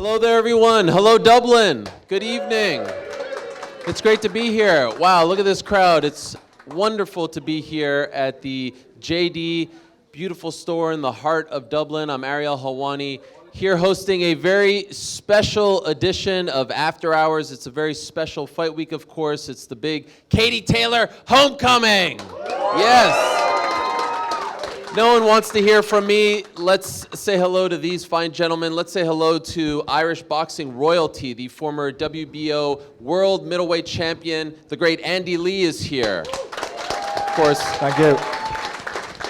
Hello there, everyone. Hello, Dublin. Good evening. It's great to be here. Wow, look at this crowd. It's wonderful to be here at the JD, beautiful store in the heart of Dublin. I'm Ariel Helwani, here hosting a very special edition of After Hours. It's a very special fight week, of course. It's the big Katie Taylor homecoming. Yes. No one wants to hear from me. Let's say hello to these fine gentlemen. Let's say hello to Irish boxing royalty, the former WBO world middleweight champion. The great Andy Lee is here. Of course. Thank you.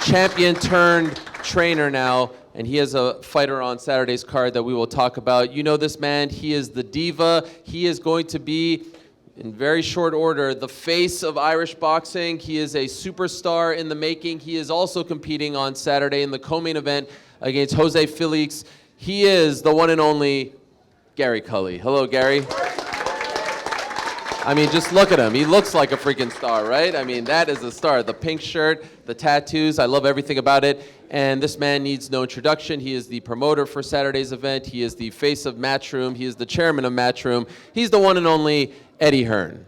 Champion turned trainer now, and he has a fighter on Saturday's card that we will talk about. You know this man. He is the diva. He is going to be, in very short order, the face of Irish boxing. He is a superstar in the making. He is also competing on Saturday in the co-main event against Jose Felix. He is the one and only Gary Cully. Hello, Gary. I mean, just look at him. He looks like a freaking star, right? I mean, that is a star. The pink shirt, the tattoos, I love everything about it. And this man needs no introduction. He is the promoter for Saturday's event. He is the face of Matchroom. He is the chairman of Matchroom. He's the one and only Eddie Hearn.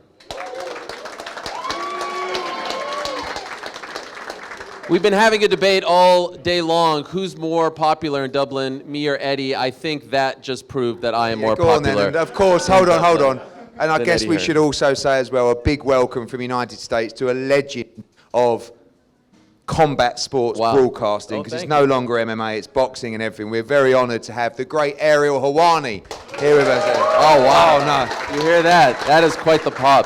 We've been having a debate all day long. Who's more popular in Dublin, me or Eddie? I think that just proved that I am more popular. Go on then. And of course, hold on. And I guess we should also say as well, a big welcome from United States to a legend of combat sports broadcasting, because it's no longer MMA, it's boxing and everything. We're very honoured to have the great Ariel Helwani here with us. Oh, wow. No. You hear that? That is quite the pop.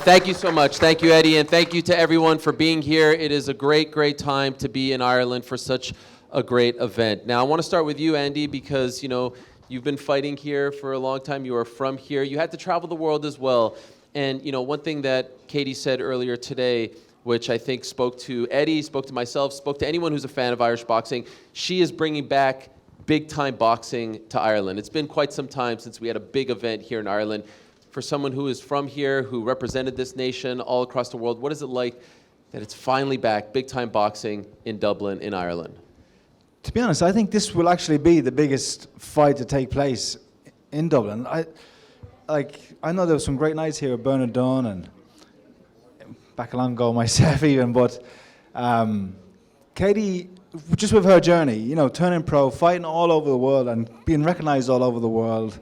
Thank you so much. Thank you, Eddie, and thank you to everyone for being here. It is a great, great time to be in Ireland for such a great event. Now, I want to start with you, Andy, because, you know, you've been fighting here for a long time. You are from here. You had to travel the world as well. And, you know, one thing that Katie said earlier today, which I think spoke to Eddie, spoke to myself, spoke to anyone who's a fan of Irish boxing, she is bringing back big-time boxing to Ireland. It's been quite some time since we had a big event here in Ireland. For someone who is from here, who represented this nation all across the world, what is it like that it's finally back, big-time boxing in Dublin, in Ireland? To be honest, I think this will actually be the biggest fight to take place in Dublin. I know there were some great nights here at Bernard Dunn and back a long ago myself even, but Katie, just with her journey, you know, turning pro, fighting all over the world and being recognized all over the world,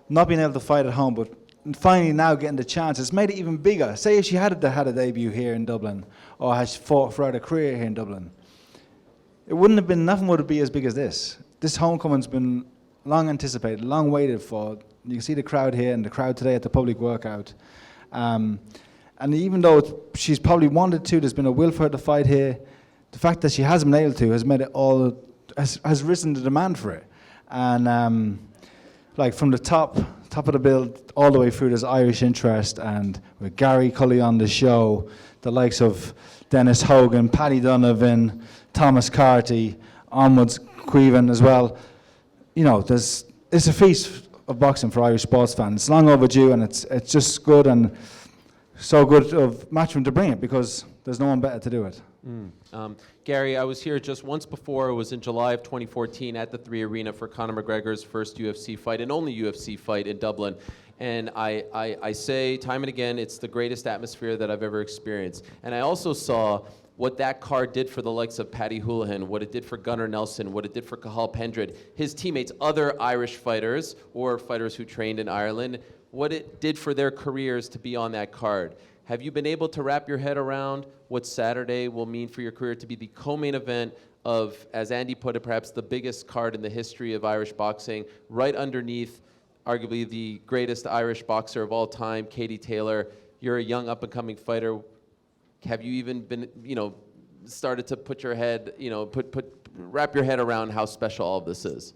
not being able to fight at home, but finally now getting the chance, it's made it even bigger. Say if she had a debut here in Dublin, or has fought throughout her career here in Dublin, it wouldn't have been, nothing would be as big as this. This homecoming's been long anticipated, long waited for. You can see the crowd here and the crowd today at the public workout. And even though she's probably wanted to, there's been a will for her to fight here, the fact that she hasn't been able to has made it all, has risen the demand for it. And like from the top of the bill all the way through, there's Irish interest, and with Gary Cully on the show, the likes of Dennis Hogan, Paddy Donovan, Thomas Carty, Onwards Queven as well. You know, it's a feast of boxing for Irish sports fans. It's long overdue, and it's just good, and so good of Matchroom to bring it, because there's no one better to do it. Gary, I was here just once before. It was in July of 2014 at the 3 Arena for Conor McGregor's first UFC fight and only UFC fight in Dublin. And I say time and again, it's the greatest atmosphere that I've ever experienced. And I also saw what that card did for the likes of Paddy Houlihan, what it did for Gunnar Nelson, what it did for Cathal Pendred, his teammates, other Irish fighters or fighters who trained in Ireland, what it did for their careers to be on that card. Have you been able to wrap your head around what Saturday will mean for your career to be the co-main event of, as Andy put it, perhaps the biggest card in the history of Irish boxing, right underneath arguably the greatest Irish boxer of all time, Katie Taylor? You're a young up-and-coming fighter. Have you even been, you know, started to put your head, you know, wrap your head around how special all of this is?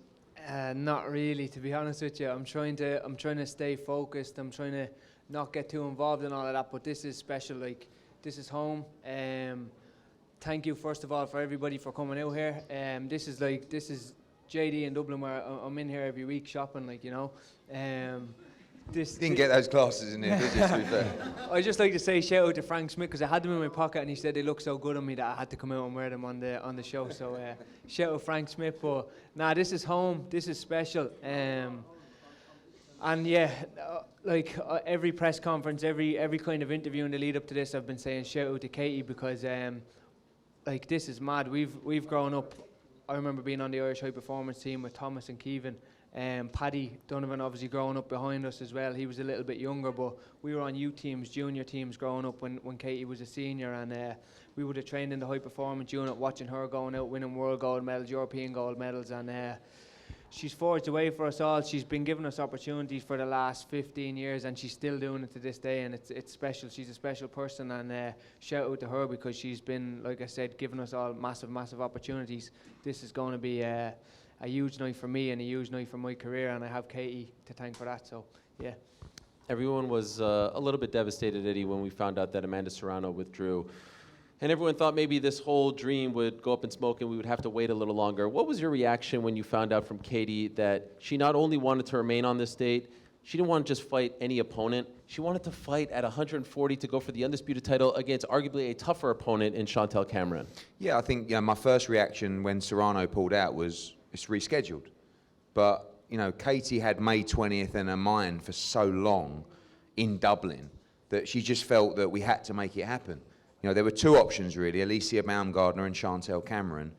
Not really, to be honest with you. I'm trying to stay focused. I'm trying to not get too involved in all of that. But this is special. Like, this is home. Thank you first of all for everybody for coming out here. This is JD in Dublin, where I'm in here every week shopping. Like, you know. Didn't get those glasses in here, did you, to be fair? I'd just like to say shout out to Frank Smith, because I had them in my pocket and he said they look so good on me that I had to come out and wear them on the show. So shout out Frank Smith. But nah, this is home. This is special. And yeah, every press conference, every kind of interview in the lead up to this, I've been saying shout out to Katie because this is mad. We've grown up. I remember being on the Irish high performance team with Thomas and Keevan. Paddy Donovan obviously growing up behind us as well. He was a little bit younger, but we were on youth teams, junior teams growing up when Katie was a senior, and we would have trained in the high performance unit, watching her going out winning world gold medals, European gold medals, and she's forged the way for us all. She's been giving us opportunities for the last 15 years, and she's still doing it to this day, and it's special. She's a special person, and shout out to her because she's been, like I said, giving us all massive opportunities. This is going to be a huge night for me and a huge night for my career, and I have Katie to thank for that, so yeah. Everyone was a little bit devastated, Eddie, when we found out that Amanda Serrano withdrew. And everyone thought maybe this whole dream would go up in smoke and we would have to wait a little longer. What was your reaction when you found out from Katie that she not only wanted to remain on this date, she didn't want to just fight any opponent, she wanted to fight at 140 to go for the undisputed title against arguably a tougher opponent in Chantelle Cameron? Yeah, I think my first reaction when Serrano pulled out was it's rescheduled. But, Katie had May 20th in her mind for so long in Dublin that she just felt that we had to make it happen. There were two options really, Alicia Baumgardner and Chantelle Cameron.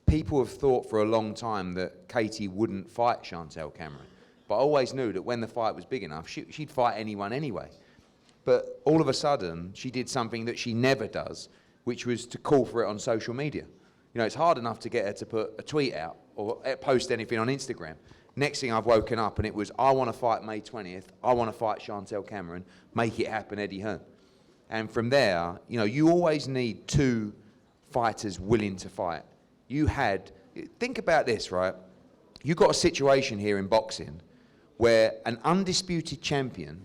People have thought for a long time that Katie wouldn't fight Chantelle Cameron. But I always knew that when the fight was big enough, she'd fight anyone anyway. But all of a sudden, she did something that she never does, which was to call for it on social media. It's hard enough to get her to put a tweet out or post anything on Instagram. Next thing I've woken up and it was, I want to fight May 20th, I want to fight Chantelle Cameron, make it happen, Eddie Hearn. And from there, you always need two fighters willing to fight. Think about this, right? You've got a situation here in boxing where an undisputed champion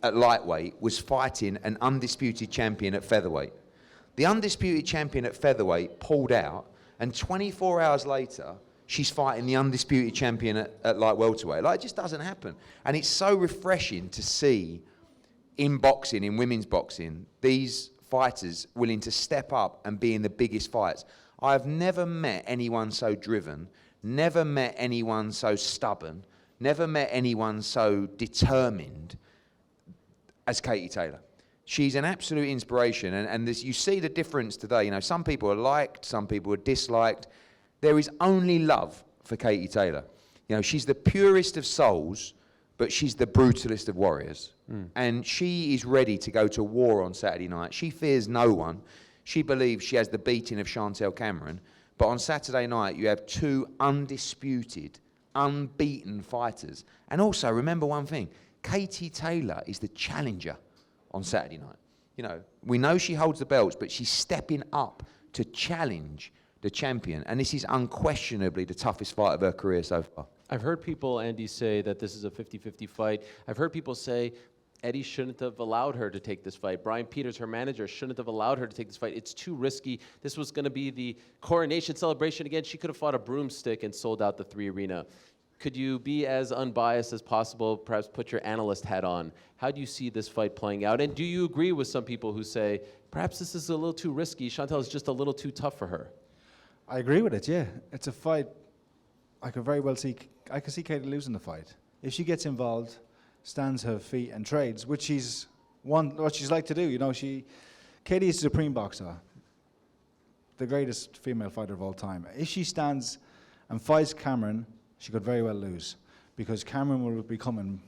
at lightweight was fighting an undisputed champion at featherweight. The undisputed champion at featherweight pulled out, and 24 hours later, she's fighting the undisputed champion at light welterweight. It just doesn't happen. And it's so refreshing to see in boxing, in women's boxing, these fighters willing to step up and be in the biggest fights. I've never met anyone so driven, never met anyone so stubborn, never met anyone so determined as Katie Taylor. She's an absolute inspiration, and you see the difference today. Some people are liked, some people are disliked. There is only love for Katie Taylor. She's the purest of souls, but she's the brutalist of warriors. And she is ready to go to war on Saturday night. She fears no one. She believes she has the beating of Chantelle Cameron. But on Saturday night, you have two undisputed, unbeaten fighters. And also, remember one thing, Katie Taylor is the challenger on Saturday night. We know she holds the belts, but she's stepping up to challenge the champion. And this is unquestionably the toughest fight of her career so far. I've heard people, Andy, say that this is a 50-50 fight. I've heard people say Eddie shouldn't have allowed her to take this fight. Brian Peters, her manager, shouldn't have allowed her to take this fight. It's too risky. This was going to be the coronation celebration again. She could have fought a broomstick and sold out the 3 Arena. Could you be as unbiased as possible, perhaps put your analyst hat on? How do you see this fight playing out? And do you agree with some people who say, perhaps this is a little too risky, Chantelle is just a little too tough for her? I agree with it, yeah. It's a fight I could see Katie losing the fight. If she gets involved, stands her feet and trades, what she's like to do. Katie is a supreme boxer, the greatest female fighter of all time. If she stands and fights Cameron, she could very well lose, because Cameron will be coming.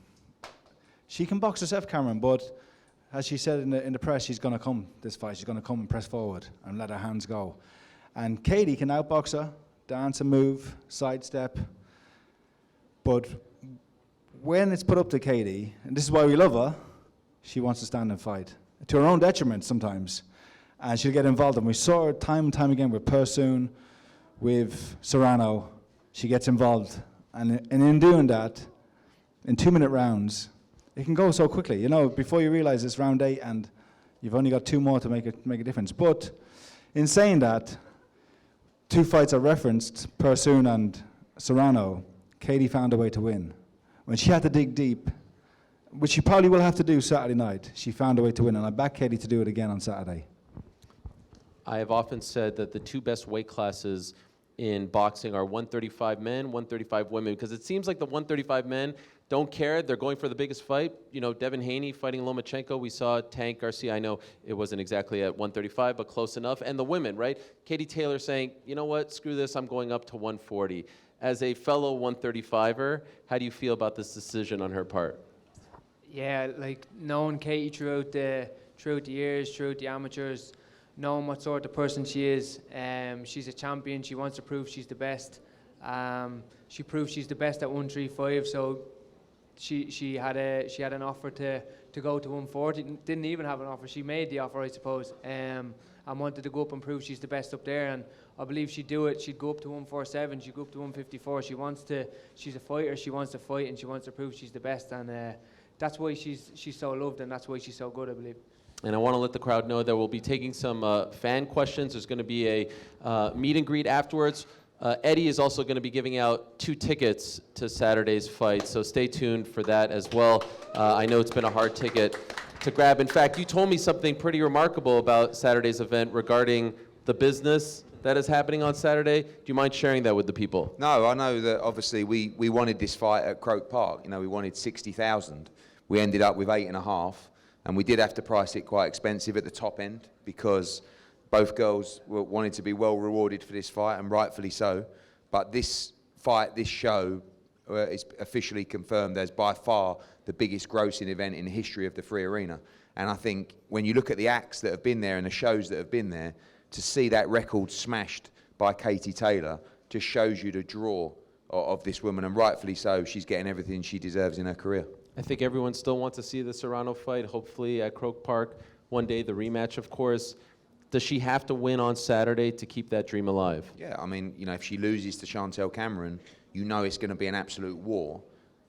She can box herself, Cameron, but as she said in the press, she's going to come this fight. She's going to come and press forward and let her hands go. And Katie can outbox her, dance and move, sidestep. But when it's put up to Katie, and this is why we love her, she wants to stand and fight, to her own detriment sometimes. And she'll get involved. And we saw her time and time again with Persoon, with Serrano. She gets involved. And in doing that, in 2-minute rounds, it can go so quickly. Before you realize it's round 8 and you've only got 2 more to make a difference. But in saying that, 2 fights are referenced, Persoon and Serrano. Katie found a way to win. When she had to dig deep, which she probably will have to do Saturday night, she found a way to win, and I back Katie to do it again on Saturday. I have often said that the 2 best weight classes in boxing are 135 men, 135 women, because it seems like the 135 men don't care. They're going for the biggest fight. You know, Devin Haney fighting Lomachenko. We saw Tank Garcia. I know it wasn't exactly at 135, but close enough. And the women, right? Katie Taylor saying, you know what, screw this, I'm going up to 140. As a fellow 135er, how do you feel about this decision on her part? Yeah, like knowing Katie throughout the years, throughout the amateurs, knowing what sort of person she is. She's a champion. She wants to prove she's the best. She proved she's the best at 135. So she had an offer to go to 140. Didn't even have an offer. She made the offer, I suppose. And wanted to go up and prove she's the best up there. And I believe she'd do it. She'd go up to 147. She'd go up to 154. She's a fighter. She wants to fight, and she wants to prove she's the best. And that's why she's so loved, and that's why she's so good, I believe. And I want to let the crowd know that we'll be taking some fan questions. There's going to be a meet and greet afterwards. Eddie is also going to be giving out 2 tickets to Saturday's fight, so stay tuned for that as well. I know it's been a hard ticket to grab. In fact, you told me something pretty remarkable about Saturday's event regarding the business that is happening on Saturday. Do you mind sharing that with the people? No, I know that obviously we wanted this fight at Croke Park. You know, we wanted 60,000. We ended up with 8.5, and we did have to price it quite expensive at the top end because both girls wanted to be well rewarded for this fight, and rightfully so. But this fight, this show, is officially confirmed as by far the biggest grossing event in the history of the Free Arena. And I think when you look at the acts that have been there and the shows that have been there, to see that record smashed by Katie Taylor just shows you the draw of this woman, and rightfully so. She's getting everything she deserves in her career. I think everyone still wants to see the Serrano fight, hopefully at Croke Park one day, the rematch, of course. Does she have to win on Saturday to keep that dream alive? Yeah, I mean, you know, if she loses to Chantelle Cameron, you know it's going to be an absolute war.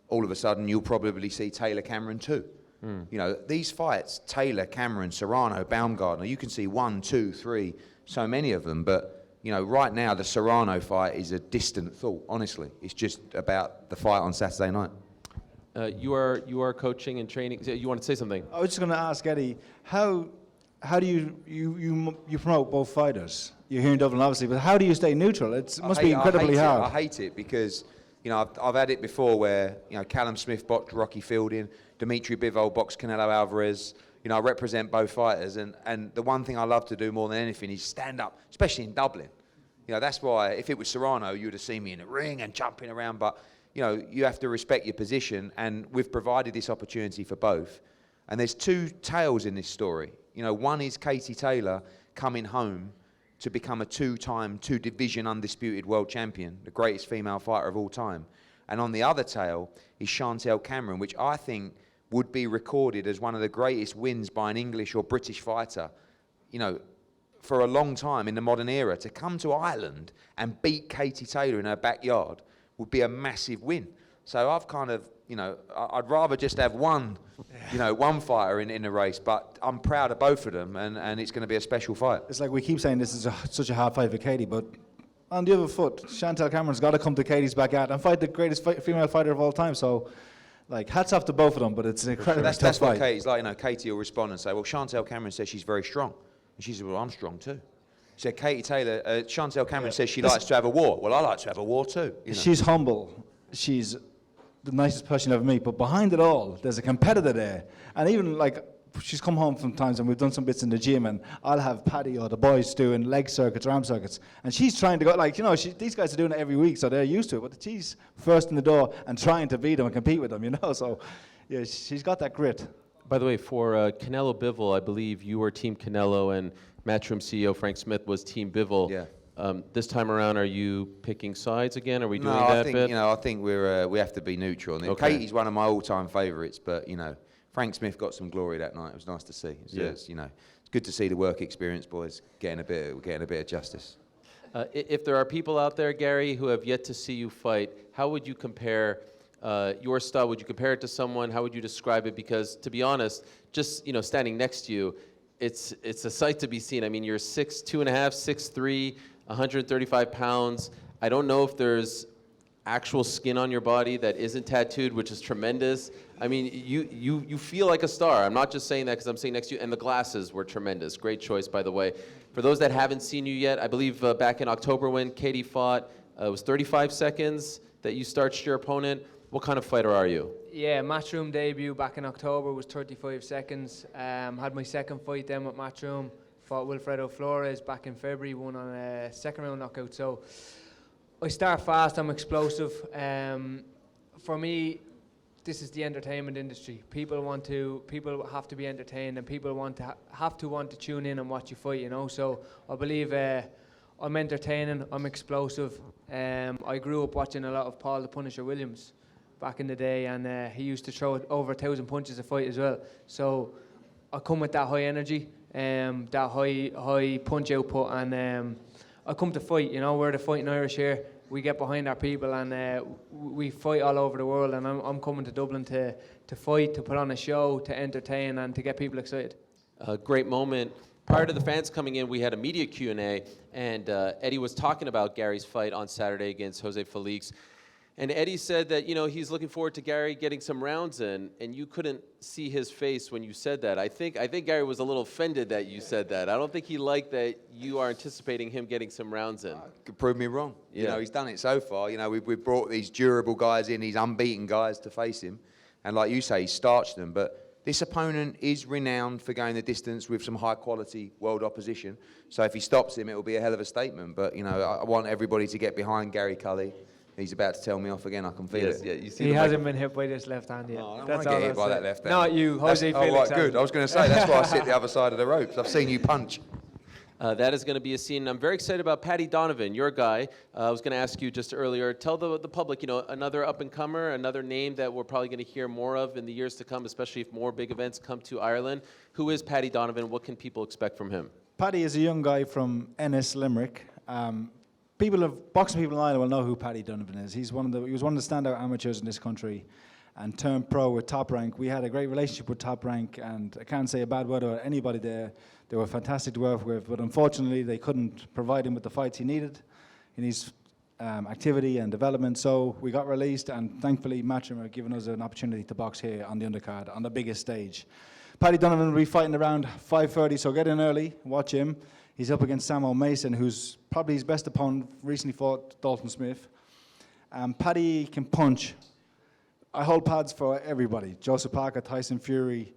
All of a sudden, you'll probably see Taylor Cameron too. You know, these fights, Taylor, Cameron, Serrano, Baumgardner, you can see 1, 2, 3, so many of them. But, you know, right now, the Serrano fight is a distant thought, honestly. It's just about the fight on Saturday night. You are coaching and training. You want to say something? I was just going to ask Eddie, how do you promote both fighters? You're here in Dublin, obviously, but how do you stay neutral? It must be incredibly hard. I hate it because, you know, I've had it before where, you know, Callum Smith boxed Rocky Fielding, Dimitri Bivol boxed Canelo Alvarez. You know, I represent both fighters, and the one thing I love to do more than anything is stand up, especially in Dublin. You know, that's why if it was Serrano, you would have seen me in the ring and jumping around, but, you know, you have to respect your position, and we've provided this opportunity for both. And there's 2 tales in this story. You know, one is Katie Taylor coming home to become a 2-time, 2-division undisputed world champion, the greatest female fighter of all time. And on the other tale is Chantelle Cameron, which I think would be recorded as one of the greatest wins by an English or British fighter, you know, for a long time in the modern era. To come to Ireland and beat Katie Taylor in her backyard would be a massive win. So I've kind of, you know, I'd rather just have one fighter in the race, but I'm proud of both of them, and it's going to be a special fight. It's like we keep saying this is such a hard fight for Katie, but on the other foot, Chantelle Cameron's got to come to Katie's backyard and fight the greatest female fighter of all time. So, like, hats off to both of them, but it's an incredibly tough That's fight. what Katie's like. You know, Katie will respond and say, well, Chantelle Cameron says she's very strong. And she said, well, I'm strong too. She said, Katie Taylor, Chantelle Cameron says she likes to have a war. Well, I like to have a war too. You know? She's humble. She's the nicest person you ever meet, but behind it all, there's a competitor there. And even, like, she's come home sometimes and we've done some bits in the gym, and I'll have Paddy or the boys doing leg circuits or arm circuits, and she's trying to go, like, you know, these guys are doing it every week, so they're used to it, but she's first in the door and trying to beat them and compete with them, you know, so yeah, she's got that grit. By the way, for Canelo Bivol, I believe you were Team Canelo and Matchroom CEO Frank Smith was Team Bivol. Yeah. This time around, are you picking sides again? Are we doing that that bit? No, I think we have to be neutral. And okay. Katie's one of my all-time favourites, but, you know, Frank Smith got some glory that night. It was nice to see. It's good to see the work experience boys getting a bit of justice. If there are people out there, Gary, who have yet to see you fight, how would you compare your style? Would you compare it to someone? How would you describe it? Because, to be honest, just, you know, standing next to you, it's a sight to be seen. I mean, you're 6'2.5", 6'3", 135 pounds. I don't know if there's actual skin on your body that isn't tattooed, which is tremendous. I mean, you feel like a star. I'm not just saying that because I'm sitting next to you. And the glasses were tremendous. Great choice, by the way. For those that haven't seen you yet, I believe back in October when Katie fought, it was 35 seconds that you starched your opponent. What kind of fighter are you? Yeah, Matchroom debut back in October was 35 seconds. Had my second fight then with Matchroom. Fought Wilfredo Flores back in February, won on a second round knockout. So I start fast, I'm explosive. For me, this is the entertainment industry. People have to be entertained, and people have to want to tune in and watch you fight, you know. So I believe I'm entertaining, I'm explosive. I grew up watching a lot of Paul the Punisher Williams back in the day, and he used to throw over 1,000 punches a fight as well. So I come with that high energy, that high punch output, and I come to fight. You know, we're the Fighting Irish here. We get behind our people, and we fight all over the world. And I'm coming to Dublin to fight, to put on a show, to entertain, and to get people excited. A great moment. Prior to the fans coming in, we had a media Q&A, and Eddie was talking about Gary's fight on Saturday against Jose Felix. And Eddie said that, you know, he's looking forward to Gary getting some rounds in, and you couldn't see his face when you said that. I think Gary was a little offended that you said that. I don't think he liked that you are anticipating him getting some rounds in. Could prove me wrong. You know, he's done it so far. You know, we've brought these durable guys in, these unbeaten guys to face him. And like you say, he's starched them. But this opponent is renowned for going the distance with some high-quality world opposition. So if he stops him, it will be a hell of a statement. But, you know, I want everybody to get behind Gary Cully. He's about to tell me off again. I can feel it. Yeah, you see He hasn't been hit by this left hand yet. Oh, I don't want to get hit by that left hand. Not you, Jose Felix. Oh, right, good. I was going to say, that's why I sit the other side of the ropes. I've seen you punch. That is going to be a scene. I'm very excited about Paddy Donovan, your guy. I was going to ask you just earlier, tell the public, you know, another up-and-comer, another name that we're probably going to hear more of in the years to come, especially if more big events come to Ireland. Who is Paddy Donovan? What can people expect from him? Paddy is a young guy from Ennis, Limerick. Boxing people in Ireland will know who Paddy Donovan is. He was one of the standout amateurs in this country, and turned pro with Top Rank. We had a great relationship with Top Rank, and I can't say a bad word about anybody there. They were fantastic to work with, but unfortunately they couldn't provide him with the fights he needed in his activity and development. So we got released, and thankfully Matchroom have given us an opportunity to box here on the undercard on the biggest stage. Paddy Donovan will be fighting around 5:30, so get in early, watch him. He's up against Sam O'Mason, who's probably his best opponent, recently fought Dalton Smith. Paddy can punch. I hold pads for everybody. Joseph Parker, Tyson Fury,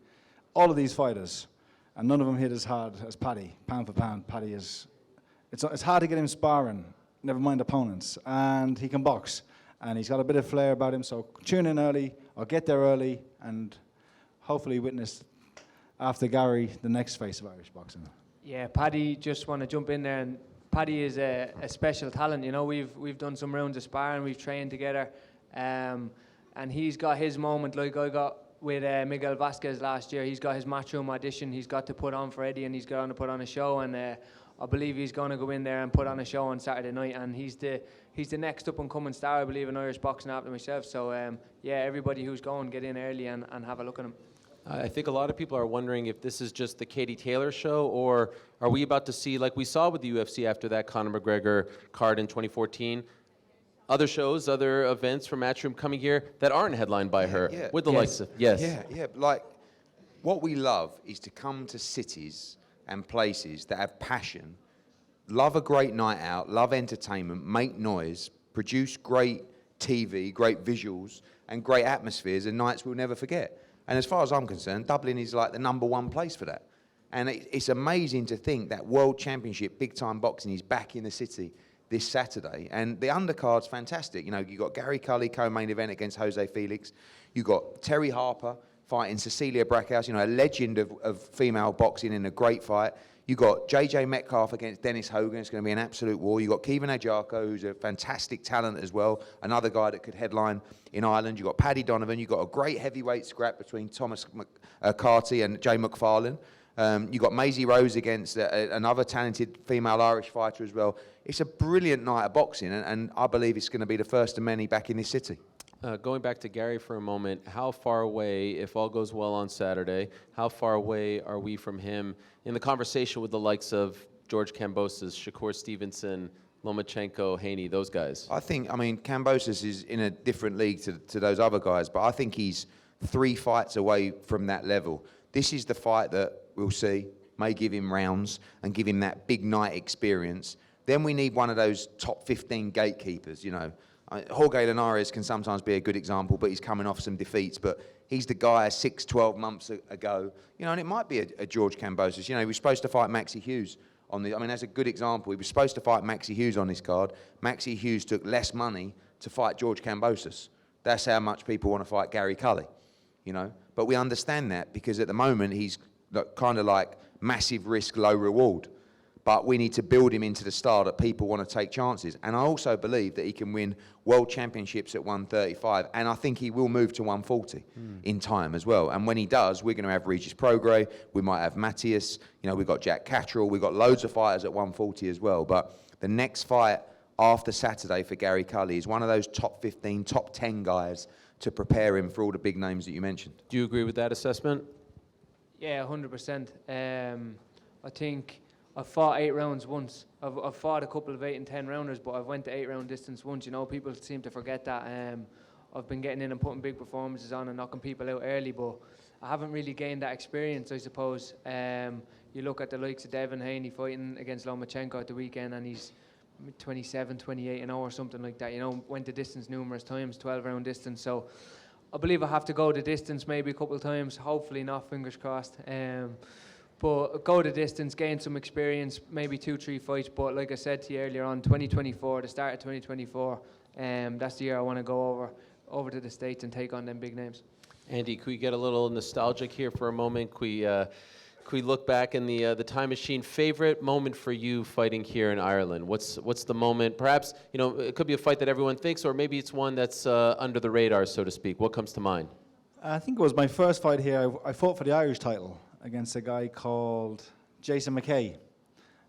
all of these fighters. And none of them hit as hard as Paddy, pound for pound. Paddy is... It's hard to get him sparring, never mind opponents. And he can box. And he's got a bit of flair about him, so tune in early, or get there early, and hopefully witness, after Gary, the next face of Irish boxing. Yeah, Paddy, just want to jump in there, and Paddy is a special talent. You know, we've done some rounds of sparring, we've trained together, and he's got his moment like I got with Miguel Vasquez last year. He's got his Matchroom audition, he's got to put on for Eddie, and he's going to put on a show, and I believe he's going to go in there and put on a show on Saturday night, and he's the next up-and-coming star, I believe, in Irish boxing after myself. So, yeah, everybody who's going, get in early and have a look at him. I think a lot of people are wondering if this is just the Katie Taylor show, or are we about to see, like we saw with the UFC after that Conor McGregor card in 2014, other shows, other events from Matchroom coming here that aren't headlined by her, with the likes of, Yeah, like, what we love is to come to cities and places that have passion, love a great night out, love entertainment, make noise, produce great TV, great visuals, and great atmospheres, and nights we'll never forget. And as far as I'm concerned, Dublin is like the #1 place for that. And it's amazing to think that World Championship big-time boxing is back in the city this Saturday. And the undercard's fantastic. You know, you've got Gary Cully co-main event against Jose Felix. You've got Terry Harper fighting Cecilia Brackhouse, you know, a legend of female boxing in a great fight. You've got JJ Metcalf against Dennis Hogan. It's going to be an absolute war. You've got Kevin Ajarko, who's a fantastic talent as well, another guy that could headline in Ireland. You've got Paddy Donovan. You've got a great heavyweight scrap between Thomas McCarthy and Jay McFarlane. You've got Maisie Rose against another talented female Irish fighter as well. It's a brilliant night of boxing, and I believe it's going to be the first of many back in this city. Going back to Gary for a moment, how far away, if all goes well on Saturday, how far away are we from him in the conversation with the likes of George Kambosos, Shakur Stevenson, Lomachenko, Haney, those guys? I mean, Kambosos is in a different league to those other guys, but I think he's 3 fights away from that level. This is the fight that we'll see, may give him rounds and give him that big night experience. Then we need one of those top 15 gatekeepers, you know, Jorge Linares can sometimes be a good example, but he's coming off some defeats. But he's the guy 6-12 months ago, and it might be a George Kambosos. He was supposed to fight Maxi Hughes on the. I mean, that's a good example. He was supposed to fight Maxi Hughes on this card. Maxi Hughes took less money to fight George Kambosos. That's how much people want to fight Gary Cully, But we understand that because at the moment he's kind of like massive risk, low reward. But we need to build him into the star that people want to take chances. And I also believe that he can win world championships at 135. And I think he will move to 140 in time as well. And when he does, we're going to have Regis Prograis. We might have Matthias. We've got Jack Catterall. We've got loads of fighters at 140 as well. But the next fight after Saturday for Gary Cully is one of those top 15, top 10 guys to prepare him for all the big names that you mentioned. Do you agree with that assessment? Yeah, 100%. I think I've fought 8 rounds once. I've fought a couple of 8 and 10 rounders, but I've went to 8-round distance once. People seem to forget that. I've been getting in and putting big performances on and knocking people out early, but I haven't really gained that experience, I suppose. You look at the likes of Devin Haney fighting against Lomachenko at the weekend, and he's 27, 28 or something like that. Went the distance numerous times, 12-round distance. So I believe I have to go the distance maybe a couple of times. Hopefully not, fingers crossed. But go the distance, gain some experience, maybe 2-3 fights. But like I said to you earlier on, 2024, the start of 2024, that's the year I want to go over to the States and take on them big names. Andy, could we get a little nostalgic here for a moment? Could we look back in the time machine? Favorite moment for you fighting here in Ireland? What's the moment? Perhaps it could be a fight that everyone thinks, or maybe it's one that's under the radar, so to speak. What comes to mind? I think it was my first fight here. I fought for the Irish title against a guy called Jason McKay.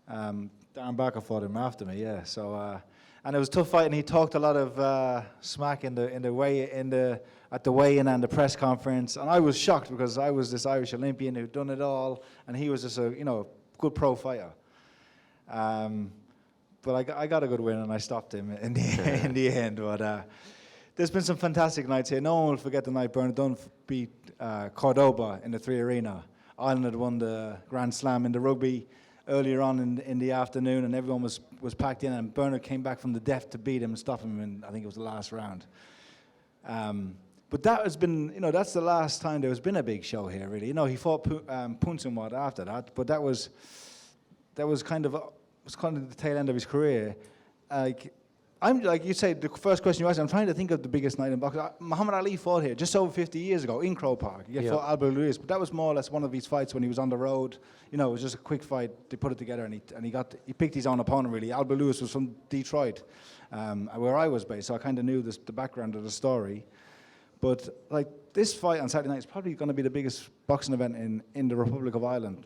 Darren Barker fought him after me, yeah. So, and it was a tough fight, and he talked a lot of smack at the weigh-in and the press conference, and I was shocked because I was this Irish Olympian who'd done it all, and he was just a good pro fighter. But I got a good win, and I stopped him in the end. But there's been some fantastic nights here. No one will forget the night Bernard Dunn beat Cordoba in the 3 Arena. Ireland had won the Grand Slam in the rugby earlier on in the afternoon, and everyone was packed in, and Bernard came back from the death to beat him and stop him in, I think it was the last round. But that has been, that's the last time there's been a big show here, really. He fought Punsunwat after that, but that was kind of the tail end of his career. I'm like you say, the first question you asked, I'm trying to think of the biggest night in boxing. Muhammad Ali fought here just over 50 years ago in Croke Park. He fought Albert Lewis, but that was more or less one of his fights when he was on the road. It was just a quick fight. They put it together, and he picked his own opponent, really. Albert Lewis was from Detroit, where I was based, so I kind of knew the background of the story. But like this fight on Saturday night is probably going to be the biggest boxing event in the Republic of Ireland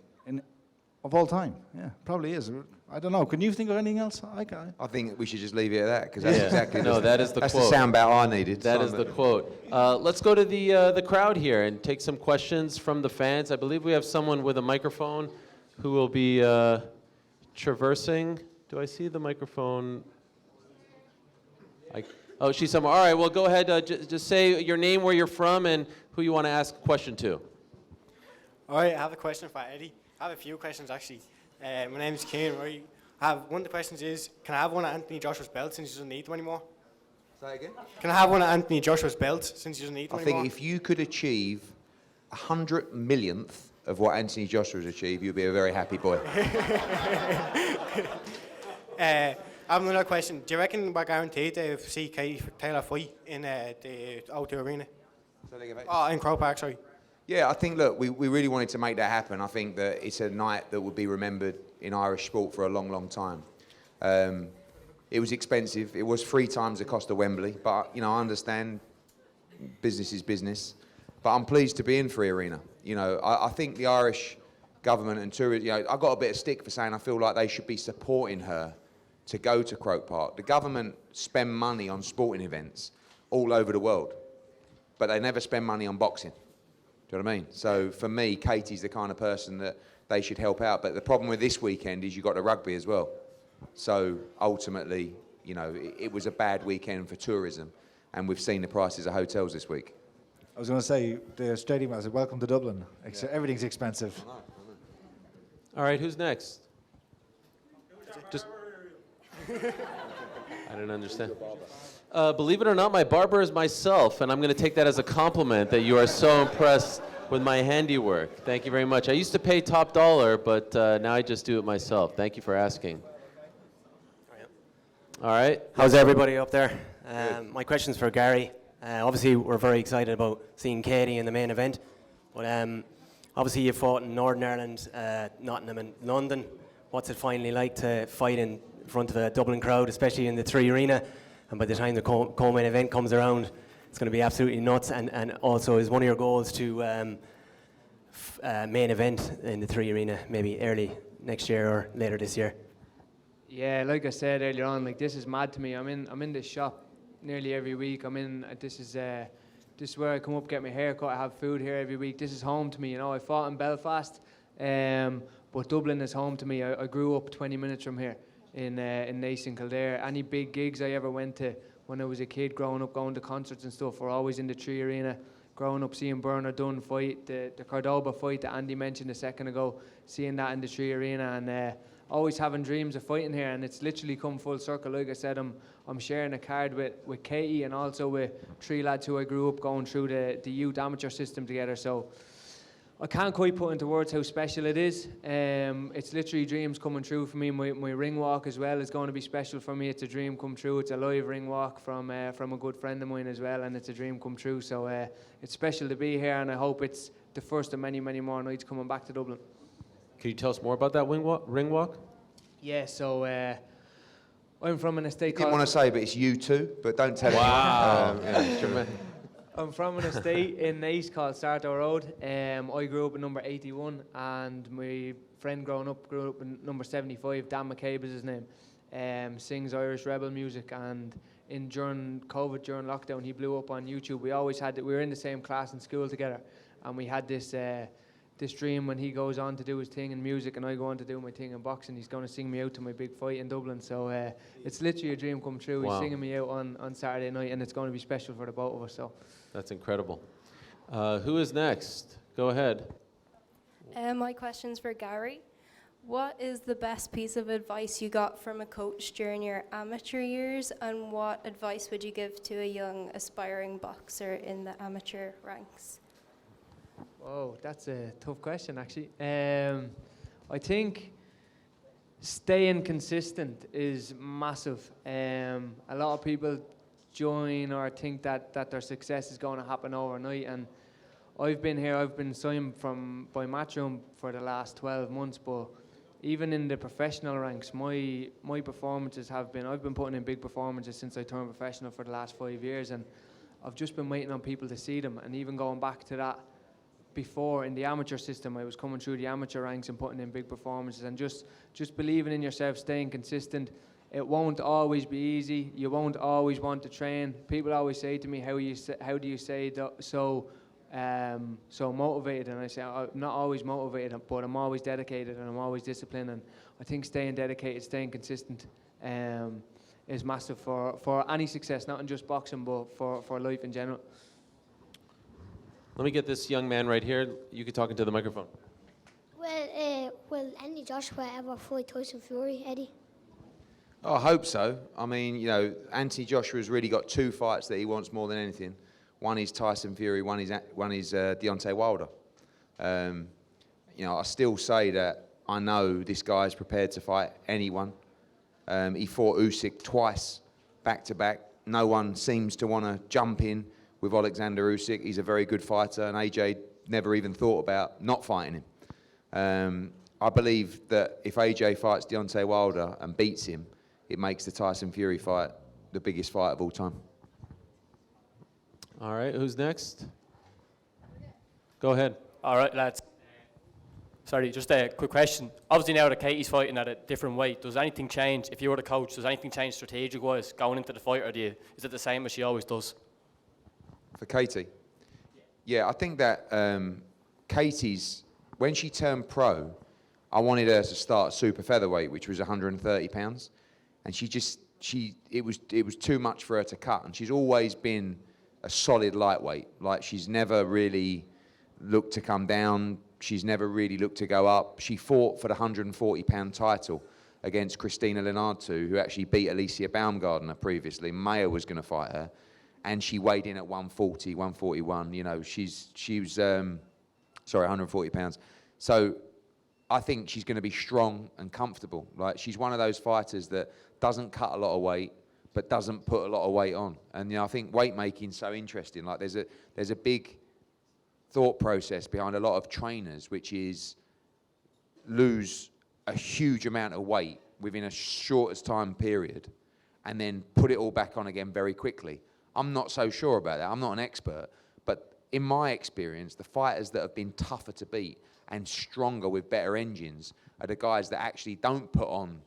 of all time. Yeah, probably is. I don't know. Can you think of anything else? I think we should just leave it at that because that's exactly that is the that's quote. The soundbite I needed. That is the quote. Let's go to the crowd here and take some questions from the fans. I believe we have someone with a microphone who will be traversing. Do I see the microphone? Oh, she's somewhere. All right, well, go ahead. Just say your name, where you're from, and who you want to ask a question to. All right, I have a question for Eddie. I have a few questions, actually. My name is Kieran. Right? One of the questions is, can I have one of Anthony Joshua's belts since he doesn't need them anymore? Say again? Can I have one of Anthony Joshua's belts since he doesn't need them anymore? I think if you could achieve 100 millionth of what Anthony Joshua has achieved, you'll be a very happy boy. I have another question. Do you reckon we're guaranteed to see Taylor fight in the O2 Arena? In Croke Park, sorry. Yeah, I think, look, we really wanted to make that happen. I think that it's a night that would be remembered in Irish sport for a long, long time. It was expensive. It was 3 times the cost of Wembley. But, I understand business is business. But I'm pleased to be in 3 Arena. I think the Irish government and tourism, I got a bit of stick for saying I feel like they should be supporting her to go to Croke Park. The government spend money on sporting events all over the world, but they never spend money on boxing. Do you know what I mean? So for me, Katie's the kind of person that they should help out. But the problem with this weekend is you've got the rugby as well. So ultimately, it was a bad weekend for tourism, and we've seen the prices of hotels this week. I was going to say, the stadium, I said, welcome to Dublin. Everything's expensive. I know. All right, who's next? Just I didn't understand. Believe it or not, my barber is myself, and I'm going to take that as a compliment that you are so impressed with my handiwork. Thank you very much. I used to pay top dollar, but now I just do it myself. Thank you for asking. All right. How's everybody up there? My question's for Gary. Obviously, we're very excited about seeing Katie in the main event, but obviously you fought in Northern Ireland, Nottingham and London. What's it finally like to fight in front of a Dublin crowd, especially in the 3 Arena? And by the time the co-main event comes around, it's going to be absolutely nuts. And also, is one of your goals to main event in the 3 Arena, maybe early next year or later this year? Yeah, like I said earlier on, like this is mad to me. I'm in this shop nearly every week. This is where I come up, get my hair cut. I have food here every week. This is home to me. You know, I fought in Belfast, but Dublin is home to me. I grew up 20 minutes from here in Naas and Kildare. Any big gigs I ever went to when I was a kid, growing up, going to concerts and stuff, were always in the 3 Arena. Growing up, seeing Bernard Dunn fight, the Cordoba fight that Andy mentioned a second ago, seeing that in the 3 Arena, and always having dreams of fighting here, and it's literally come full circle. Like I said, I'm sharing a card with Katie and also with 3 lads who I grew up going through the youth amateur system together. So I can't quite put into words how special it is. It's literally dreams coming true for me. My ring walk as well is going to be special for me. It's a dream come true. It's a live ring walk from a good friend of mine as well, and it's a dream come true. So it's special to be here, and I hope it's the first of many, many more nights coming back to Dublin. Can you tell us more about that ring walk? Yeah, so I'm from an estate Didn't want to say, but it's you too. But don't tell Wow. I'm from an estate in Naas called Sarto Road. I grew up in number 81, and my friend growing up grew up in number 75. Dan McCabe is his name. Sings Irish rebel music, and during COVID, during lockdown, he blew up on YouTube. We were in the same class in school together, and we had this dream when he goes on to do his thing in music and I go on to do my thing in boxing. He's going to sing me out to my big fight in Dublin. So it's literally a dream come true. Wow. He's singing me out on Saturday night, and it's going to be special for the both of us. So that's incredible. Who is next? Go ahead. My question's for Gary. What is the best piece of advice you got from a coach during your amateur years, and what advice would you give to a young aspiring boxer in the amateur ranks? Whoa, that's a tough question, actually. I think staying consistent is massive. A lot of people join or think that their success is going to happen overnight, and I've been signed by Matchroom for the last 12 months, but even in the professional ranks, my performances I've been putting in big performances since I turned professional for the last 5 years, and I've just been waiting on people to see them. And even going back to that, before in the amateur system, I was coming through the amateur ranks and putting in big performances, and just believing in yourself, staying consistent. It won't always be easy. You won't always want to train. People always say to me, how do you say so motivated? And I say, I'm not always motivated, but I'm always dedicated and I'm always disciplined. And I think staying dedicated, staying consistent is massive for any success, not in just boxing, but for life in general. Let me get this young man right here. You can talk into the microphone. Will Andy Joshua ever fight Tyson Fury, Eddie? Oh, I hope so. I mean, Anthony Joshua's really got 2 fights that he wants more than anything. One is Tyson Fury, one is Deontay Wilder. I still say that I know this guy's prepared to fight anyone. He fought Usyk twice, back to back. No one seems to want to jump in with Alexander Usyk. He's a very good fighter, and AJ never even thought about not fighting him. I believe that if AJ fights Deontay Wilder and beats him, it makes the Tyson Fury fight the biggest fight of all time. All right, who's next? Go ahead. All right, lads. Sorry, just a quick question. Obviously now that Katie's fighting at a different weight, does anything change? If you were the coach, does anything change strategic-wise going into the fight, or is it the same as she always does? For Katie? Yeah, I think that Katie's, when she turned pro, I wanted her to start super featherweight, which was 130 pounds. And it was too much for her to cut. And she's always been a solid lightweight. Like, she's never really looked to come down. She's never really looked to go up. She fought for the 140 pound title against Christina Lenartu, who actually beat Alicia Baumgardner previously. Maya was going to fight her, and she weighed in at 140, 141. You know, she was 140 pounds. So I think she's going to be strong and comfortable. Like, she's one of those fighters that doesn't cut a lot of weight, but doesn't put a lot of weight on. And you know, I think weight making's so interesting. Like, there's a big thought process behind a lot of trainers, which is lose a huge amount of weight within a shortest time period and then put it all back on again very quickly. I'm not so sure about that. I'm not an expert, but in my experience, the fighters that have been tougher to beat and stronger with better engines are the guys that actually don't put on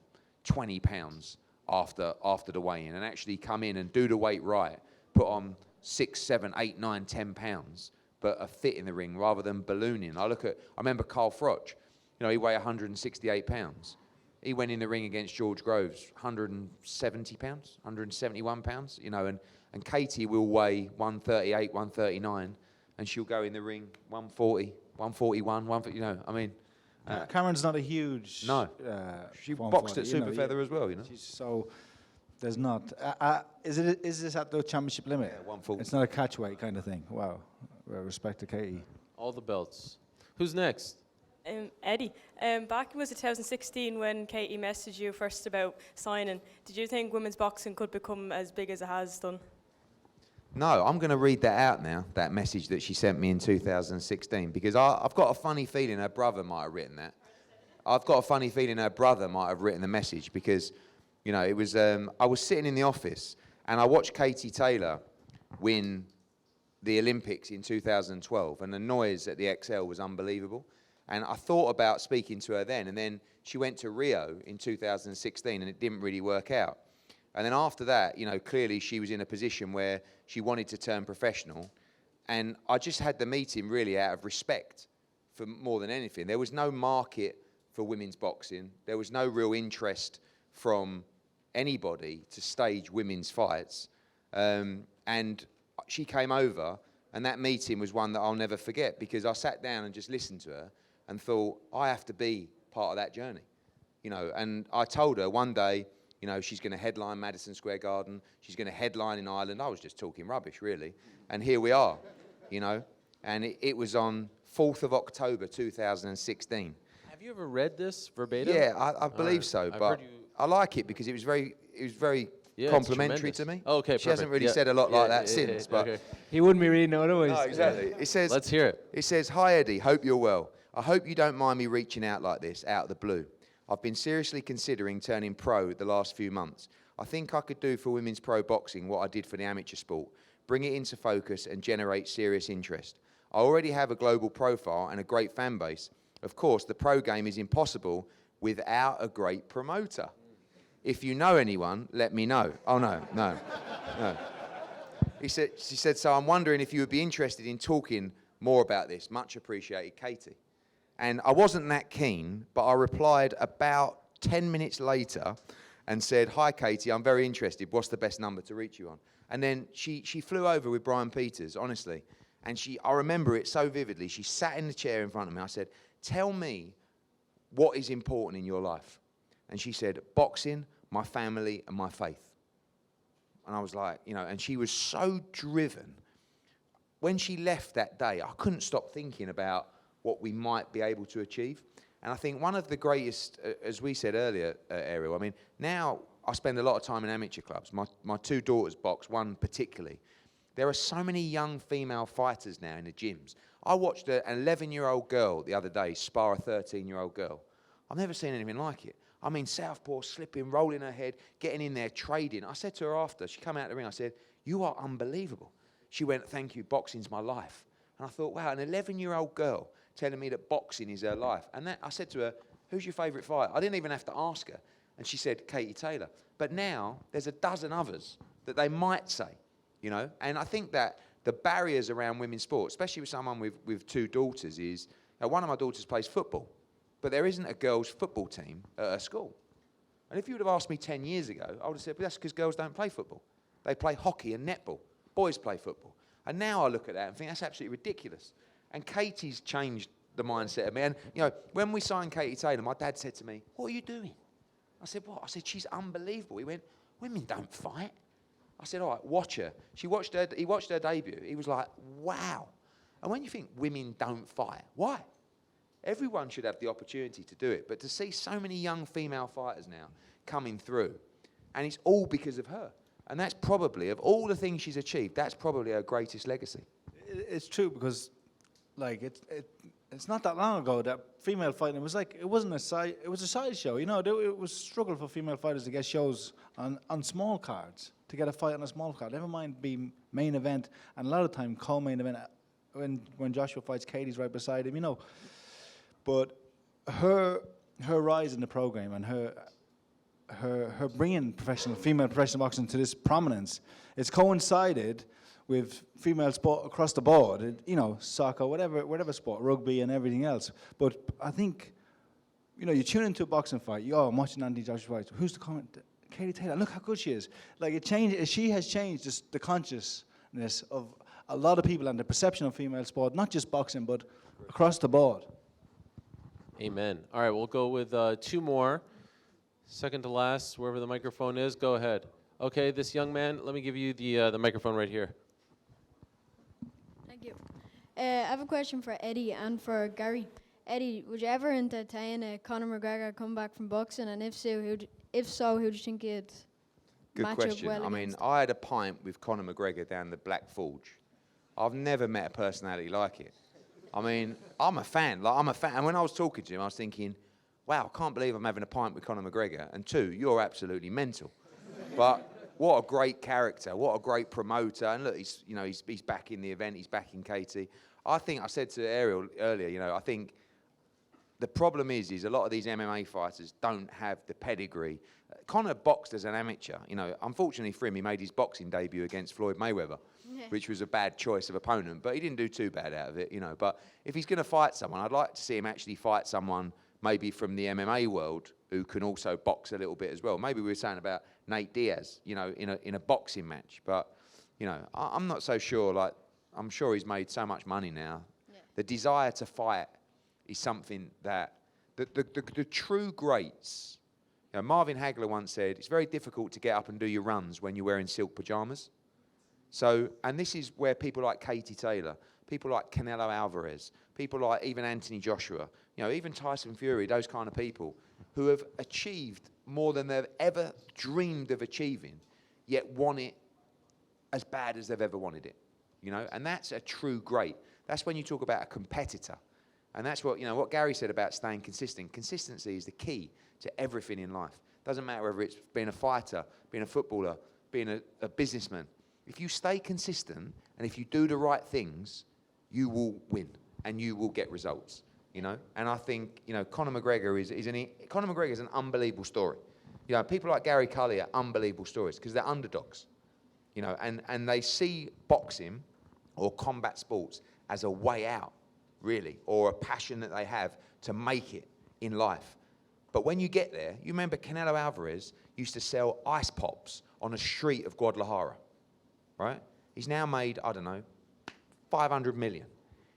20 pounds after the weigh-in and actually come in and do the weight right, put on 6, 7, 8, 9, 10 pounds, but are fit in the ring rather than ballooning. I remember Carl Froch, you know, he weighed 168 pounds. He went in the ring against George Groves, 170 pounds, 171 pounds, you know, and Katie will weigh 138, 139, and she'll go in the ring 140, 141, 140, you know, I mean. Cameron's not a huge... No. She boxed at Super Feather as well, you know. So there's not... is this at the championship limit? Yeah, 140. It's not a catchweight kind of thing. Wow. Well, respect to Katie. All the belts. Who's next? Eddie, back in 2016 when Katie messaged you first about signing, did you think women's boxing could become as big as it has done? No, I'm going to read that out now, that message that she sent me in 2016, because I've got a funny feeling her brother might have written that. I've got a funny feeling her brother might have written the message because, you know, it was, I was sitting in the office and I watched Katie Taylor win the Olympics in 2012, and the noise at the XL was unbelievable. And I thought about speaking to her then, and then she went to Rio in 2016 and it didn't really work out. And then after that, you know, clearly she was in a position where she wanted to turn professional. And I just had the meeting really out of respect for more than anything. There was no market for women's boxing. There was no real interest from anybody to stage women's fights. And she came over, and that meeting was one that I'll never forget because I sat down and just listened to her and thought, I have to be part of that journey. You know, and I told her one day, you know, she's going to headline Madison Square Garden. She's going to headline in Ireland. I was just talking rubbish, really. And here we are, you know. And it was on 4th of October, 2016. Have you ever read this verbatim? Yeah, I believe so. But I like it because it was very complimentary to me. Oh, okay, she hasn't really said a lot like that since. But okay. He wouldn't be reading it otherwise. No, exactly. It says, let's hear it. It says, "Hi Eddie, hope you're well. I hope you don't mind me reaching out like this, out of the blue. I've been seriously considering turning pro the last few months. I think I could do for women's pro boxing what I did for the amateur sport, bring it into focus and generate serious interest. I already have a global profile and a great fan base. Of course, the pro game is impossible without a great promoter. If you know anyone, let me know." Oh, no. She said, "So I'm wondering if you would be interested in talking more about this. Much appreciated, Katie." And I wasn't that keen, but I replied about 10 minutes later and said, "Hi, Katie, I'm very interested. What's the best number to reach you on?" And then she flew over with Brian Peters, honestly. And I remember it so vividly. She sat in the chair in front of me. I said, "Tell me what is important in your life." And she said, "Boxing, my family, and my faith." And I was like, you know, and she was so driven. When she left that day, I couldn't stop thinking about what we might be able to achieve. And I think one of the greatest, as we said earlier, Ariel, I mean, now I spend a lot of time in amateur clubs. My two daughters box, one particularly. There are so many young female fighters now in the gyms. I watched an 11-year-old girl the other day spar a 13-year-old girl. I've never seen anything like it. I mean, southpaw, slipping, rolling her head, getting in there, trading. I said to her after, she came out of the ring, I said, "You are unbelievable." She went, "Thank you, boxing's my life." And I thought, wow, an 11-year-old girl telling me that boxing is her life. And I said to her, "Who's your favourite fighter?" I didn't even have to ask her. And she said, "Katie Taylor." But now there's a dozen others that they might say, you know. And I think that the barriers around women's sports, especially with someone with two daughters, is one of my daughters plays football, but there isn't a girls' football team at her school. And if you would have asked me 10 years ago, I would have said, "But that's because girls don't play football. They play hockey and netball. Boys play football." And now I look at that and think that's absolutely ridiculous. And Katie's changed the mindset of me. And, you know, when we signed Katie Taylor, my dad said to me, "What are you doing?" I said, what? I said, she's unbelievable. He went, women don't fight. I said, all right, watch her. He watched her debut. He was like, wow. And when you think women don't fight, why? Everyone should have the opportunity to do it. But to see so many young female fighters now coming through, and it's all because of her. And that's probably, of all the things she's achieved, that's probably her greatest legacy. It's true because, like, it's not that long ago that female fighting was like, it was a sideshow. You know, it was a struggle for female fighters to get shows on small cards, to get a fight on a small card. Never mind be main event, and a lot of time co-main event. When Joshua fights, Katie's right beside him. You know, but her rise in the program and her bringing female professional boxing to this prominence, it's coincided with female sport across the board, you know, soccer, whatever sport, rugby and everything else. But I think, you know, you tune into a boxing fight, I'm watching Anthony Joshua fight, who's the comment? Katie Taylor, look how good she is. Like, she has changed the consciousness of a lot of people and the perception of female sport, not just boxing, but across the board. Amen. All right, we'll go with 2 more. Second to last, wherever the microphone is, go ahead. Okay, this young man, let me give you the microphone right here. Thank you. I have a question for Eddie and for Gary. Eddie, would you ever entertain a Conor McGregor comeback from boxing, and if so, who do you think he'd Good match question. up well I mean, against? I had a pint with Conor McGregor down the Black Forge. I've never met a personality like it. I mean, I'm a fan. And when I was talking to him, I was thinking, wow, I can't believe I'm having a pint with Conor McGregor. And 2, you're absolutely mental. But what a great character. What a great promoter. And look, he's back in the event. He's back in Katie. I think I said to Ariel earlier, I think the problem is a lot of these MMA fighters don't have the pedigree. Conor boxed as an amateur. Unfortunately for him, he made his boxing debut against Floyd Mayweather, which was a bad choice of opponent, but he didn't do too bad out of it, But if he's going to fight someone, I'd like to see him actually fight someone maybe from the MMA world who can also box a little bit as well. Maybe we were saying about Nate Diaz, in a boxing match. But, I'm not so sure. I'm sure he's made so much money now. Yeah. The desire to fight is something that the true greats. Marvin Hagler once said, it's very difficult to get up and do your runs when you're wearing silk pajamas. So, and this is where people like Katie Taylor, people like Canelo Alvarez, people like even Anthony Joshua, even Tyson Fury, those kind of people who have achieved more than they've ever dreamed of achieving, yet want it as bad as they've ever wanted it. And that's a true great. That's when you talk about a competitor. And that's what, what Gary said about staying consistent. Consistency is the key to everything in life. Doesn't matter whether it's being a fighter, being a footballer, being a businessman. If you stay consistent and if you do the right things, you will win and you will get results, And I think, Conor McGregor is an unbelievable story. People like Gary Cully are unbelievable stories because they're underdogs, and they see boxing or combat sports as a way out, really, or a passion that they have to make it in life. But when you get there, you remember Canelo Alvarez used to sell ice pops on a street of Guadalajara, right? He's now made, 500 million.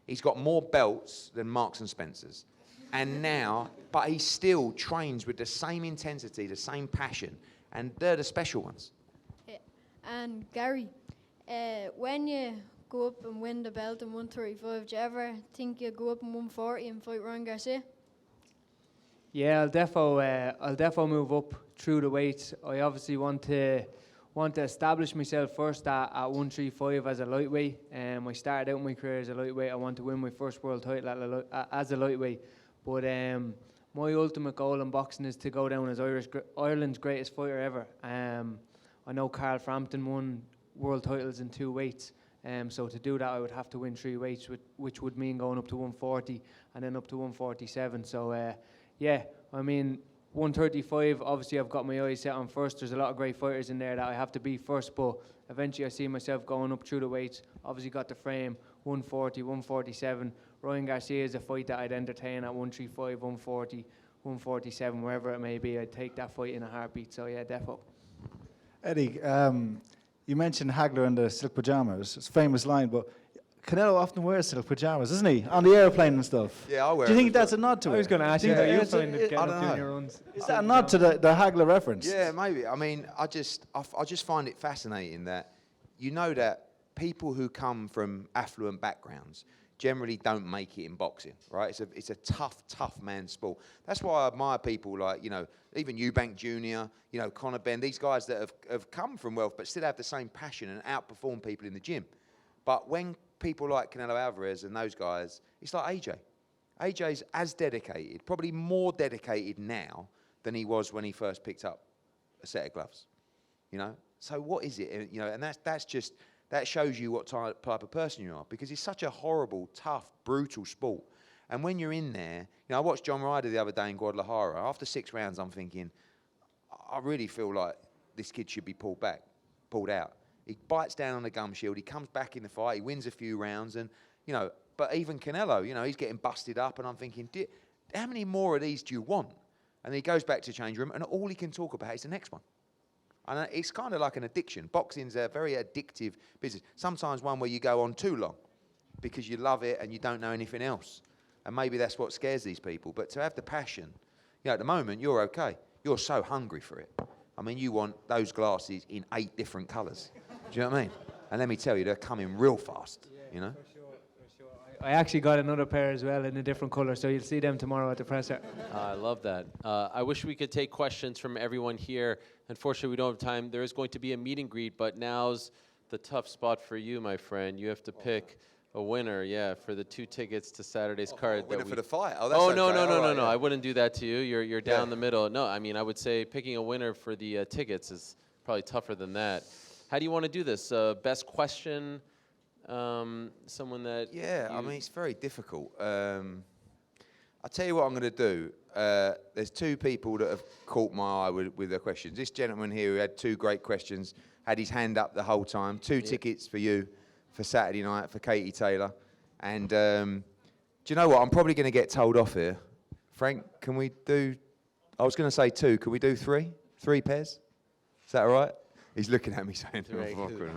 He's got more belts than Marks and Spencer's. And now, but he still trains with the same intensity, the same passion, and they're the special ones. Yeah. And Gary, when you go up and win the belt in 135, do you ever think you'll go up in 140 and fight Ryan Garcia? Yeah, I'll defo move up through the weights. I obviously want to establish myself first at 135 as a lightweight. I started out my career as a lightweight. I want to win my first world title as a lightweight. But my ultimate goal in boxing is to go down as Ireland's greatest fighter ever. I know Carl Frampton won world titles in 2 weights. So to do that, I would have to win 3 weights, which would mean going up to 140 and then up to 147. So, 135, obviously I've got my eyes set on first. There's a lot of great fighters in there that I have to beat first, but eventually I see myself going up through the weights. Obviously got the frame, 140, 147. Ryan Garcia is a fight that I'd entertain at 135, 140, 147, wherever it may be. I'd take that fight in a heartbeat, so yeah, defo. Eddie, you mentioned Hagler and the silk pajamas. It's a famous line, but Canelo often wears silk pajamas, doesn't he? On the airplane and stuff. Yeah, I wear Do you them think as that's a nod to it? I was going to ask you Do how think you it's a- find it it- getting I up don't doing know. your runs. Is that a nod to the Hagler reference? Yeah, maybe. I mean, I just find it fascinating that you know that people who come from affluent backgrounds generally don't make it in boxing, right? It's a tough man sport. That's why I admire people like, you know, even Eubank Jr., you know, Conor Ben, these guys that have come from wealth but still have the same passion and outperform people in the gym. But when people like Canelo Alvarez and those guys, it's like AJ. AJ's as dedicated, probably more dedicated now than he was when he first picked up a set of gloves. You know? So what is it? You know, and that shows you what type of person you are, because it's such a horrible, tough, brutal sport. And when you're in there, you know, I watched John Ryder the other day in Guadalajara. After 6 rounds, I'm thinking, I really feel like this kid should be pulled out. He bites down on the gum shield. He comes back in the fight. He wins a few rounds, and you know. But even Canelo, you know, he's getting busted up, and I'm thinking, how many more of these do you want? And he goes back to change room, and all he can talk about is the next one. And it's kind of like an addiction. Boxing's a very addictive business. Sometimes one where you go on too long because you love it and you don't know anything else. And maybe that's what scares these people. But to have the passion, you know, at the moment, you're okay. You're so hungry for it. I mean, you want those glasses in 8 different colours. Do you know what I mean? And let me tell you, they're coming real fast, you know? For sure. I actually got another pair as well in a different colour, so you'll see them tomorrow at the presser. I love that. I wish we could take questions from everyone here. Unfortunately, we don't have time. There is going to be a meet and greet, but now's the tough spot for you, my friend. You have to pick a winner, for the 2 tickets to Saturday's card. Winner for the fight. Oh, that's no, okay. no. Yeah. I wouldn't do that to you. You're down the middle. No, I mean, I would say picking a winner for the tickets is probably tougher than that. How do you want to do this? Best question? Someone that... Yeah, I mean, it's very difficult. I'll tell you what I'm going to do. There's 2 people that have caught my eye with their questions. This gentleman here who had 2 great questions, had his hand up the whole time. 2 tickets for you for Saturday night for Katie Taylor. And do you know what? I'm probably going to get told off here. Frank, can we do... I was going to say 2. Can we do 3? 3 pairs? Is that all right? He's looking at me saying...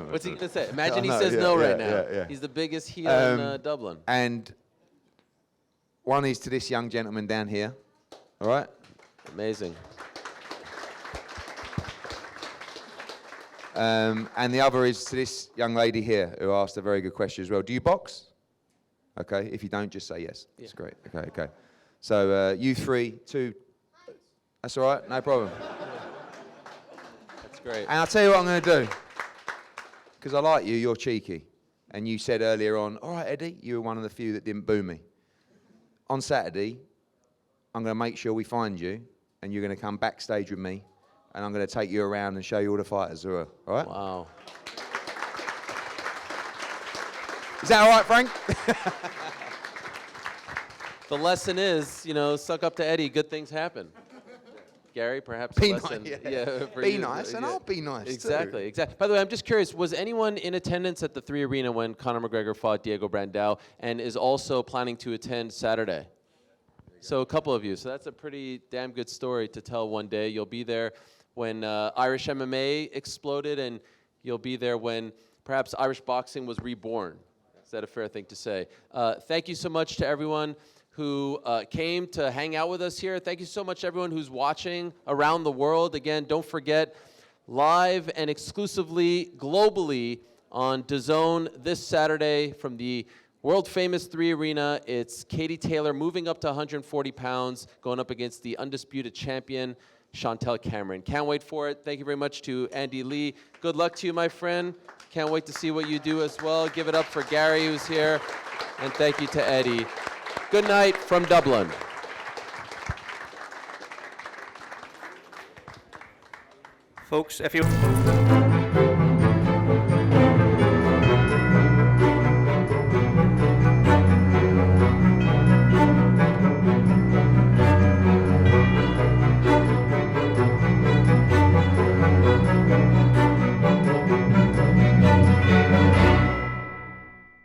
What's he going to say? Imagine he says no right now. Yeah. He's the biggest heel in Dublin. And one is to this young gentleman down here. All right? Amazing. And the other is to this young lady here who asked a very good question as well. Do you box? Okay. If you don't, just say yes. That's great. Okay. So you 3, 2... That's all right? No problem. Great. And I'll tell you what I'm going to do. Because I like you, you're cheeky. And you said earlier on, all right, Eddie, you were one of the few that didn't boo me. On Saturday, I'm going to make sure we find you, and you're going to come backstage with me, and I'm going to take you around and show you all the fighters. All right? Wow. Is that all right, Frank? The lesson is, suck up to Eddie. Good things happen. Gary, perhaps be a lesson. Nice, for be you. nice, and I'll be nice Exactly, too. exactly. By the way, I'm just curious, was anyone in attendance at the 3 Arena when Conor McGregor fought Diego Brandao and is also planning to attend Saturday? So a couple of you. So that's a pretty damn good story to tell one day. You'll be there when Irish MMA exploded, and you'll be there when perhaps Irish boxing was reborn. Is that a fair thing to say? Thank you so much to everyone who came to hang out with us here. Thank you so much, everyone who's watching around the world. Again, don't forget, live and exclusively, globally, on DAZN this Saturday from the world-famous 3 Arena. It's Katie Taylor moving up to 140 pounds, going up against the undisputed champion, Chantelle Cameron. Can't wait for it. Thank you very much to Andy Lee. Good luck to you, my friend. Can't wait to see what you do as well. Give it up for Gary, who's here. And thank you to Eddie. Good night from Dublin. Folks, if you...